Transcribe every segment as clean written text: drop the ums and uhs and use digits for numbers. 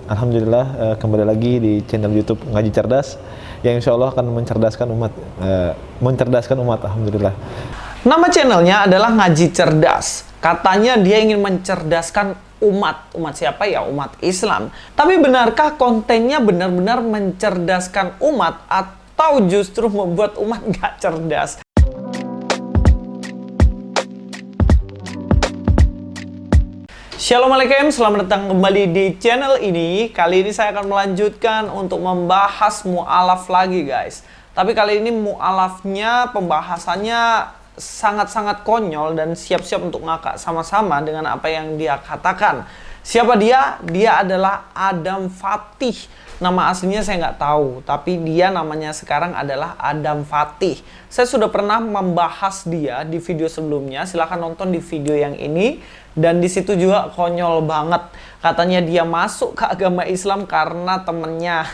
Alhamdulillah kembali lagi di channel YouTube Ngaji Cerdas yang insya Allah akan mencerdaskan umat. Alhamdulillah. Nama channelnya adalah Ngaji Cerdas. Katanya dia ingin mencerdaskan umat. Umat siapa ya? Umat Islam. Tapi benarkah kontennya benar-benar mencerdaskan umat atau justru membuat umat nggak cerdas? Assalamualaikum, selamat datang kembali di channel ini. Kali ini saya akan melanjutkan untuk membahas mu'alaf lagi guys. Tapi kali ini mu'alafnya pembahasannya sangat-sangat konyol dan siap-siap untuk ngakak sama-sama dengan apa yang dia katakan. Siapa dia? Dia adalah Adam Fatih. Nama aslinya saya nggak tahu, tapi dia namanya sekarang adalah Adam Fatih. Saya sudah pernah membahas dia di video sebelumnya, silahkan nonton di video yang ini. Dan di situ juga konyol banget. Katanya dia masuk ke agama Islam karena temennya.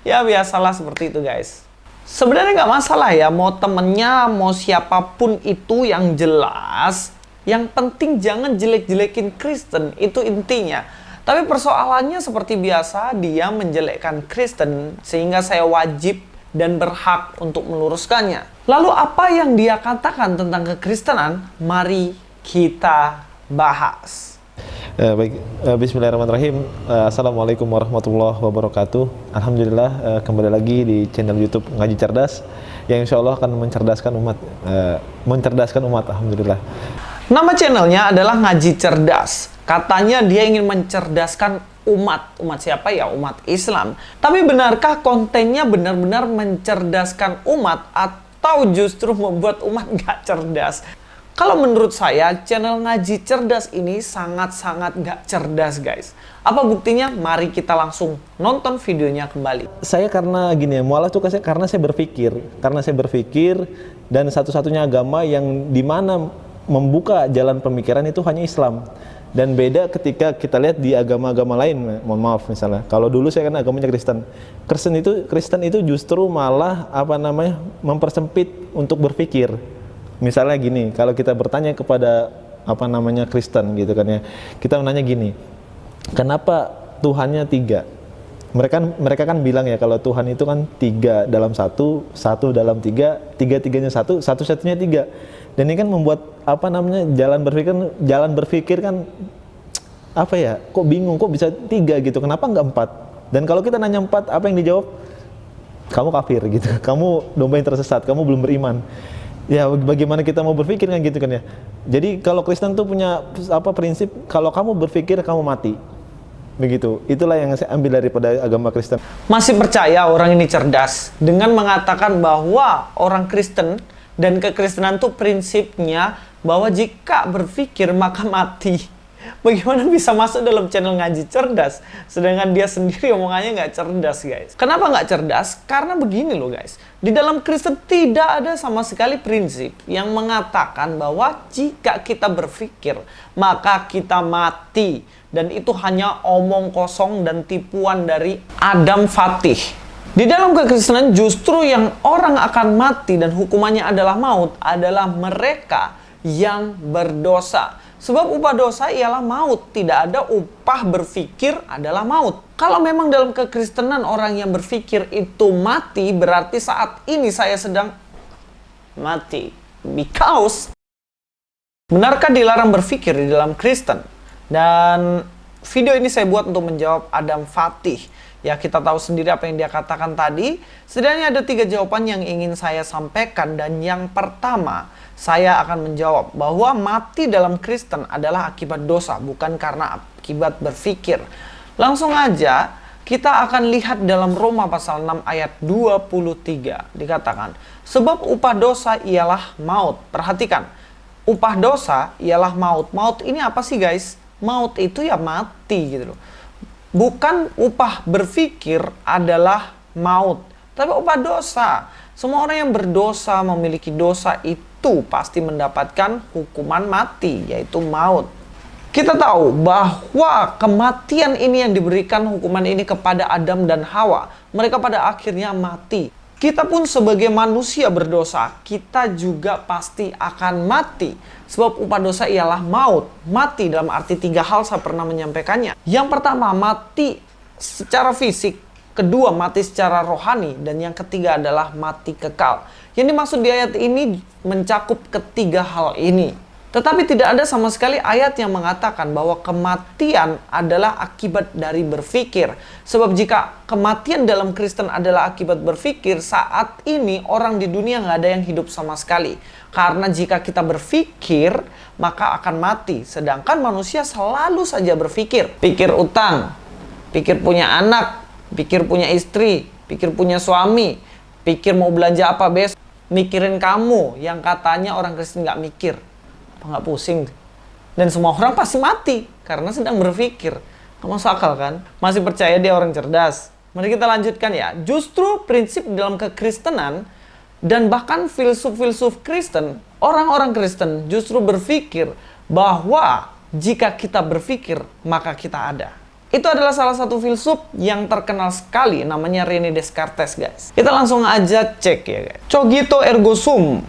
Ya biasalah seperti itu guys. Sebenarnya nggak masalah ya, mau temennya, mau siapapun itu yang jelas. Yang penting jangan jelek-jelekin Kristen, itu intinya. Tapi persoalannya seperti biasa, dia menjelekkan Kristen, sehingga saya wajib dan berhak untuk meluruskannya. Lalu apa yang dia katakan tentang kekristenan? Mari kita bahas. Baik, bismillahirrahmanirrahim. Assalamualaikum warahmatullahi wabarakatuh. Alhamdulillah kembali lagi di channel YouTube Ngaji Cerdas yang insya Allah akan mencerdaskan umat. Alhamdulillah. Nama channelnya adalah Ngaji Cerdas. Katanya dia ingin mencerdaskan umat. Umat siapa ya? Umat Islam. Tapi benarkah kontennya benar-benar mencerdaskan umat atau justru membuat umat nggak cerdas? Kalau menurut saya, channel Ngaji Cerdas ini sangat-sangat nggak cerdas guys. Apa buktinya? Mari kita langsung nonton videonya kembali. Saya karena gini ya, mualaf tuh karena saya berpikir dan satu-satunya agama yang dimana membuka jalan pemikiran itu hanya Islam. Dan beda ketika kita lihat di agama-agama lain, mohon maaf misalnya. Kalau dulu saya kan agamanya Kristen. Kristen itu justru malah mempersempit untuk berpikir. Misalnya gini, kalau kita bertanya kepada Kristen gitu kan ya. Kita menanya gini, kenapa Tuhannya tiga? Mereka kan bilang ya kalau Tuhan itu kan tiga dalam satu, satu dalam tiga, tiga-tiganya satu, satu-satunya tiga. Dan ini kan membuat jalan berpikir kan kok bingung, kok bisa tiga gitu, kenapa nggak empat? Dan kalau kita nanya empat, apa yang dijawab? Kamu kafir gitu, kamu domba yang tersesat, kamu belum beriman. Ya bagaimana kita mau berpikir kan gitu kan ya. Jadi kalau Kristen tuh punya prinsip, kalau kamu berpikir kamu mati. Begitu. Itulah yang saya ambil daripada agama Kristen. Masih percaya orang ini cerdas dengan mengatakan bahwa orang Kristen dan kekristenan itu prinsipnya bahwa jika berpikir maka mati. Bagaimana bisa masuk dalam channel Ngaji Cerdas sedangkan dia sendiri omongannya nggak cerdas guys. Kenapa nggak cerdas? Karena begini loh guys, di dalam Kristen tidak ada sama sekali prinsip yang mengatakan bahwa jika kita berpikir maka kita mati. Dan itu hanya omong kosong dan tipuan dari Adam Fatih. Di dalam kekristenan justru yang orang akan mati dan hukumannya adalah maut adalah mereka yang berdosa. Sebab upah dosa ialah maut. Tidak ada upah berpikir adalah maut. Kalau memang dalam kekristenan orang yang berpikir itu mati, berarti saat ini saya sedang mati. Because benarkah dilarang berpikir di dalam Kristen? Dan video ini saya buat untuk menjawab Adam Fatih. Ya kita tahu sendiri apa yang dia katakan tadi. Setidaknya ada 3 jawaban yang ingin saya sampaikan. Dan yang pertama, saya akan menjawab bahwa mati dalam Kristen adalah akibat dosa, bukan karena akibat berpikir. Langsung aja kita akan lihat dalam Roma pasal 6 ayat 23. Dikatakan, sebab upah dosa ialah maut. Perhatikan, upah dosa ialah maut. Maut ini apa sih guys? Maut itu ya mati gitu loh. Bukan upah berpikir adalah maut, tapi upah dosa. Semua orang yang berdosa, memiliki dosa itu pasti mendapatkan hukuman mati, yaitu maut. Kita tahu bahwa kematian ini yang diberikan hukuman ini kepada Adam dan Hawa. Mereka pada akhirnya mati. Kita pun sebagai manusia berdosa, kita juga pasti akan mati. Sebab upah dosa ialah maut. Mati dalam arti 3 hal saya pernah menyampaikannya. Yang pertama, mati secara fisik. Kedua, mati secara rohani. Dan yang ketiga adalah mati kekal. Yang dimaksud di ayat ini mencakup ketiga hal ini. Tetapi tidak ada sama sekali ayat yang mengatakan bahwa kematian adalah akibat dari berpikir. Sebab jika kematian dalam Kristen adalah akibat berpikir, saat ini orang di dunia nggak ada yang hidup sama sekali. Karena jika kita berpikir, maka akan mati. Sedangkan manusia selalu saja berpikir. Pikir utang, pikir punya anak, pikir punya istri, pikir punya suami, pikir mau belanja apa besok, mikirin kamu yang katanya orang Kristen nggak mikir. Apa nggak pusing? Dan semua orang pasti mati karena sedang berpikir. Nggak masuk akal kan? Masih percaya dia orang cerdas? Mari kita lanjutkan ya. Justru prinsip dalam kekristenan dan bahkan filsuf-filsuf Kristen, orang-orang Kristen justru berpikir bahwa jika kita berpikir maka kita ada. Itu adalah salah satu filsuf yang terkenal sekali, namanya René Descartes, guys. Kita langsung aja cek ya, guys. Cogito ergo sum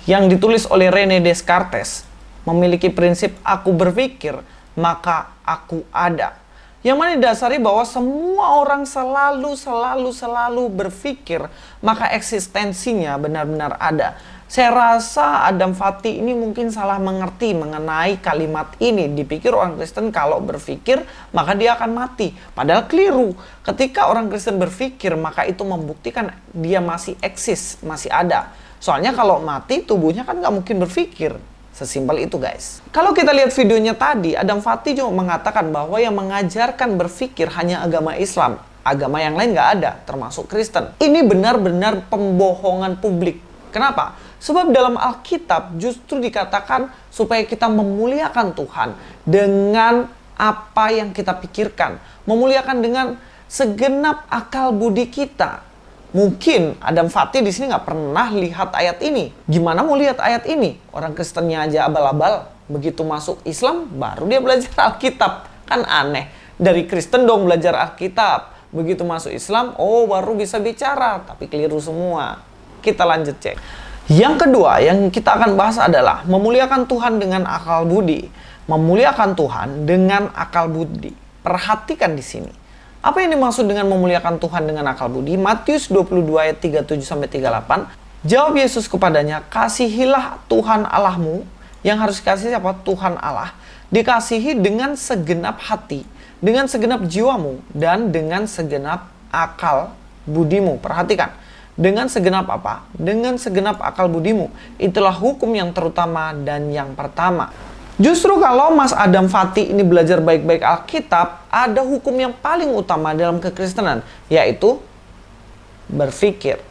yang ditulis oleh René Descartes memiliki prinsip aku berpikir maka aku ada. Yang mana didasari bahwa semua orang selalu berpikir maka eksistensinya benar-benar ada. Saya rasa Adam Fati ini mungkin salah mengerti mengenai kalimat ini. Dipikir orang Kristen kalau berpikir maka dia akan mati. Padahal keliru. Ketika orang Kristen berpikir maka itu membuktikan dia masih eksis, masih ada. Soalnya kalau mati tubuhnya kan nggak mungkin berpikir. Sesimpel itu, guys. Kalau kita lihat videonya tadi, Adam Fati juga mengatakan bahwa yang mengajarkan berpikir hanya agama Islam. Agama yang lain nggak ada, termasuk Kristen. Ini benar-benar pembohongan publik. Kenapa? Sebab dalam Alkitab justru dikatakan supaya kita memuliakan Tuhan dengan apa yang kita pikirkan. Memuliakan dengan segenap akal budi kita. Mungkin Adam Fati di sini nggak pernah lihat ayat ini. Gimana mau lihat ayat ini? Orang Kristennya aja abal-abal. Begitu masuk Islam, baru dia belajar Alkitab. Kan aneh. Dari Kristen dong belajar Alkitab. Begitu masuk Islam, oh baru bisa bicara. Tapi keliru semua. Kita lanjut cek. Yang kedua yang kita akan bahas adalah memuliakan Tuhan dengan akal budi. Memuliakan Tuhan dengan akal budi. Perhatikan di sini. Apa yang dimaksud dengan memuliakan Tuhan dengan akal budi? Matius 22 ayat 37-38. Jawab Yesus kepadanya, kasihilah Tuhan Allahmu. Yang harus dikasihi siapa? Tuhan Allah. Dikasihi dengan segenap hati, dengan segenap jiwamu, dan dengan segenap akal budimu. Perhatikan. Dengan segenap apa? Dengan segenap akal budimu. Itulah hukum yang terutama dan yang pertama. Justru kalau Mas Adam Fati ini belajar baik-baik Alkitab, ada hukum yang paling utama dalam kekristenan, yaitu berpikir.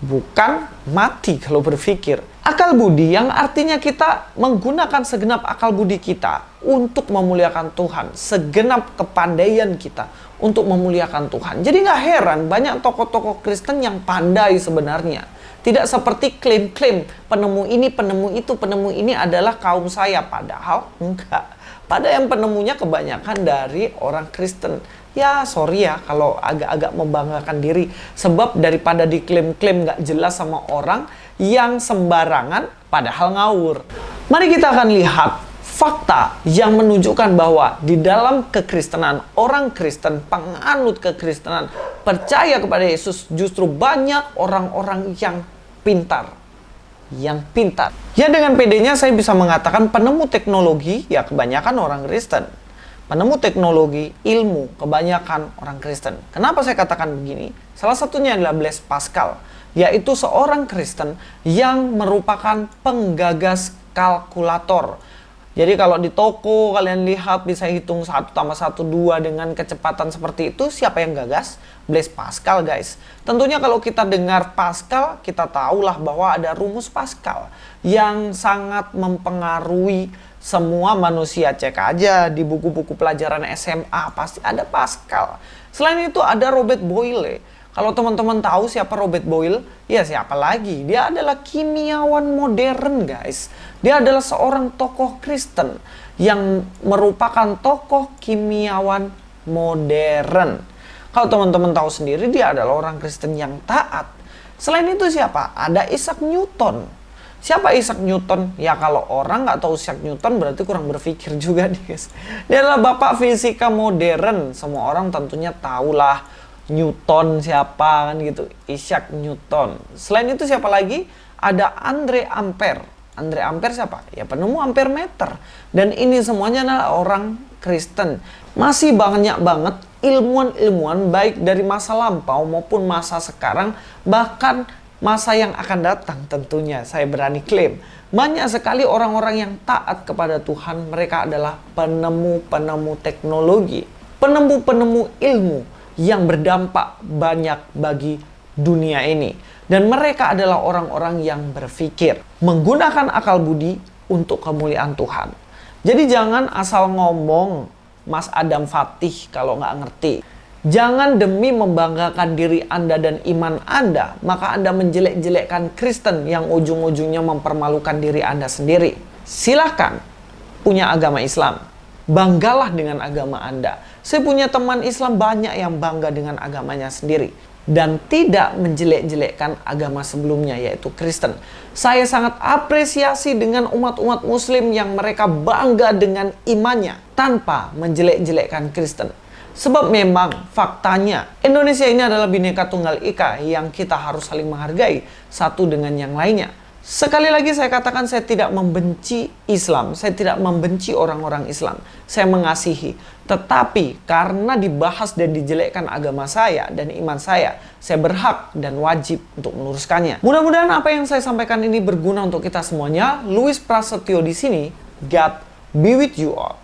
Bukan mati kalau berpikir. Akal budi yang artinya kita menggunakan segenap akal budi kita untuk memuliakan Tuhan. Segenap kepandaian kita untuk memuliakan Tuhan. Jadi nggak heran banyak tokoh-tokoh Kristen yang pandai sebenarnya. Tidak seperti klaim-klaim penemu ini adalah kaum saya. Padahal enggak. Padahal yang penemunya kebanyakan dari orang Kristen. Ya sorry ya kalau agak-agak membanggakan diri. Sebab daripada diklaim-klaim nggak jelas sama orang yang sembarangan padahal ngawur. Mari kita akan lihat fakta yang menunjukkan bahwa di dalam kekristenan, orang Kristen, penganut kekristenan, percaya kepada Yesus, justru banyak orang-orang yang pintar. Ya dengan pedenya saya bisa mengatakan penemu teknologi, ya kebanyakan orang Kristen. Penemu teknologi, ilmu, kebanyakan orang Kristen. Kenapa saya katakan begini? Salah satunya adalah Blaise Pascal, yaitu seorang Kristen yang merupakan penggagas kalkulator. Jadi kalau di toko kalian lihat bisa hitung 1 tambah 1, 2 dengan kecepatan seperti itu. Siapa yang gagas? Blaise Pascal, guys. Tentunya kalau kita dengar Pascal, kita tahulah bahwa ada rumus Pascal yang sangat mempengaruhi semua manusia. Cek aja di buku-buku pelajaran SMA, pasti ada Pascal. Selain itu ada Robert Boyle. Kalau teman-teman tahu siapa Robert Boyle, ya siapa lagi? Dia adalah kimiawan modern, guys. Dia adalah seorang tokoh Kristen yang merupakan tokoh kimiawan modern. Kalau teman-teman tahu sendiri, dia adalah orang Kristen yang taat. Selain itu siapa? Ada Isaac Newton. Siapa Isaac Newton? Ya kalau orang nggak tahu Isaac Newton berarti kurang berpikir juga nih guys. Dia adalah bapak fisika modern. Semua orang tentunya tahulah Newton siapa kan gitu. Isaac Newton. Selain itu siapa lagi? Ada Andre Ampere. Andre Ampere siapa? Ya penemu ampere meter. Dan ini semuanya adalah orang Kristen. Masih banyak banget ilmuwan-ilmuwan baik dari masa lampau maupun masa sekarang, bahkan masa yang akan datang tentunya, saya berani klaim. Banyak sekali orang-orang yang taat kepada Tuhan, mereka adalah penemu-penemu teknologi, penemu-penemu ilmu yang berdampak banyak bagi dunia ini. Dan mereka adalah orang-orang yang berpikir, menggunakan akal budi untuk kemuliaan Tuhan. Jadi jangan asal ngomong Mas Adam Fatih kalau nggak ngerti. Jangan demi membanggakan diri Anda dan iman Anda, maka Anda menjelek-jelekkan Kristen yang ujung-ujungnya mempermalukan diri Anda sendiri. Silahkan punya agama Islam. Banggalah dengan agama Anda. Saya punya teman Islam banyak yang bangga dengan agamanya sendiri. Dan tidak menjelek-jelekkan agama sebelumnya, yaitu Kristen. Saya sangat apresiasi dengan umat-umat Muslim yang mereka bangga dengan imannya tanpa menjelek-jelekkan Kristen. Sebab memang faktanya Indonesia ini adalah Bhinneka Tunggal Ika yang kita harus saling menghargai satu dengan yang lainnya. Sekali lagi saya katakan, saya tidak membenci Islam, saya tidak membenci orang-orang Islam, saya mengasihi. Tetapi karena dibahas dan dijelekkan agama saya dan iman saya berhak dan wajib untuk meluruskannya. Mudah-mudahan apa yang saya sampaikan ini berguna untuk kita semuanya. Louis Prasetyo di sini. God be with you all.